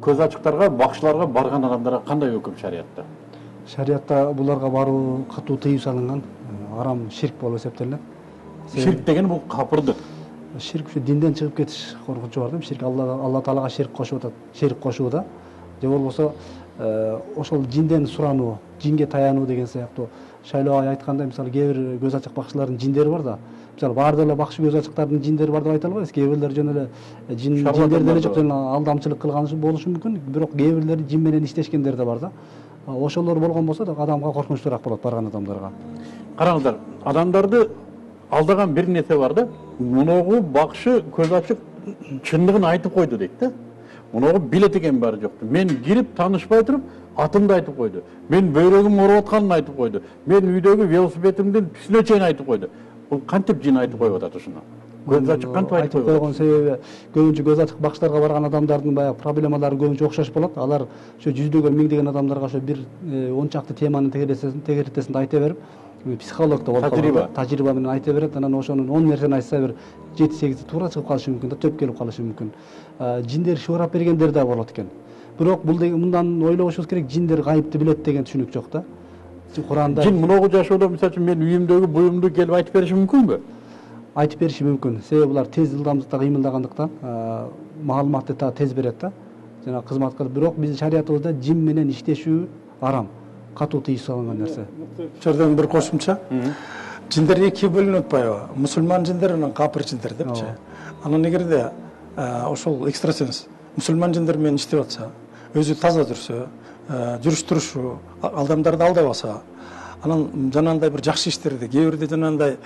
көз ачыктарга, бакчыларга барган адамдарга кандай өкүм шариятта? Шариятта буларга баруу катуу тыюу салынган, арам ширк болуп эсептелет. Ширк деген бул капырдык. Ширк ушу динден чыгып кетиш коркунучу бар да. Ширк Алла Таалага ширк кошуп атат. Ширк кошуу да. Же болбосо ошол жинден сурануу, жинге таянуу деген сыяктуу. Шайлоо айткандай, мисалы, кээ бир көз ачык бакчылардын жиндери бар да. Мисалы, баардык эле бакчы көз ачыктардын жиндери бар деп айта албайбыз. Кээ бирлер жөн эле жиндер деле жок, алдамчылык кылган болушу мүмкүн. Бирок кээ бирлери жин менен иштешкендер да бар да. Ошолор болгон болсо да адамга коркунучтуураак болот барган адамдарга. Караңыздар, адамдарды алдаган бир нерсе бар да. Муногу бакчы көз ачык чындыгын айтып койду дейт да. Муногу билет экен баары жокту. Мен кирип таанышпай туруп, атымды айтып койду. Мен бөйрөгүм ооруп атканын айтып койду. Мен үйдөгү велосипедимдин түсүнө чейин айтып койду. Бул кантип жин айтып коюп атат ушуну? Көз ачык кантип айтып койгон себеби көбүнчө көз ачык бакчыларга барган адамдардын баягы проблемалары көбүнчө окшош болот. Алар ошо жүздөгөн, миңдеген адамдарга ошо бир 10 чакты теманын тегересинде айта берип, психолог да болуп тажрыйба менен айта берет. Анан ошонун 10 нерсени айтса бир 7-8 туура чыгып калышы мүмкүн да, төп келип калышы мүмкүн. Жиндер шуурап бергендер да болот экен. Бирок бул мындан ойлобошубуз керек, жиндер гайыпты билет деген түшүнүк жок да. Куранда жин муногу жашоодо, мисалы үчүн, мен үйүмдөгү буюмду келип айтып бериши мүмкүнбү? Айтып бериши мүмкүн. Себеби булар тез ылдамдыкта кыймылдагандыктан маалыматты тез берет да. Жана кызмат кылып, бирок биздин шариятыбызда жин менен иштешүү арам, катуу тыюу салынган нерсе. Жерден бир кошумча. Жиндер эки бөлүнүп атпайбы? Мусулман жиндер менен капыр жиндер депчи. Анан эгерде ошол экстрасенс мусулман жиндер менен иштеп атса, өзү таза жүрсө, жүрүш турушу адамдарды алдабаса, анан жанагындай бир жакшы иштерди, кээ бирде жанагындай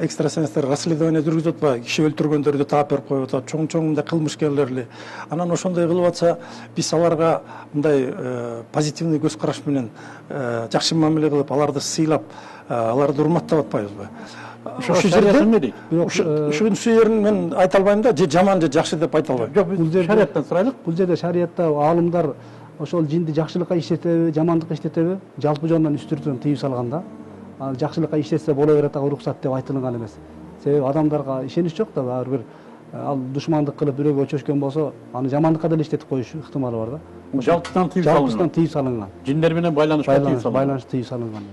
экстрасенстер расследование жүргүзүп атпайбы, киши өлтүргөндөрдү таап берип коюп атат, чоң мындай кылмышкерлерли. Анан ошондой кылып атса, биз аларга мындай позитивный көз караш менен жакшы мамиле кылып, аларды сыйлап, аларды урматтап атпайбызбы? Ошол жерде ушунун жерин мен айта албайм да, же жаман же жакшы деп айта албайм. Жок, биз шарияттан сурайлык. Бул жерде шариятта аалымдар ошол жинди жакшылыкка иштетеби, жамандыкка иштетеби, жалпы жонунан үстүртөн тыюу салган да. Жакшылыкка иштетсе боло берет, ага уруксат деп айтылган эмес. Себеби адамдарга ишенич жок да, баары бир ал душмандык кылып бирөөгө чөчкөн болсо, аны жамандыкка деле иштетип коюш ыктымалы бар да. Жалпысынан тыюу салынган. Жиндер менен байланыш тыюу салынган.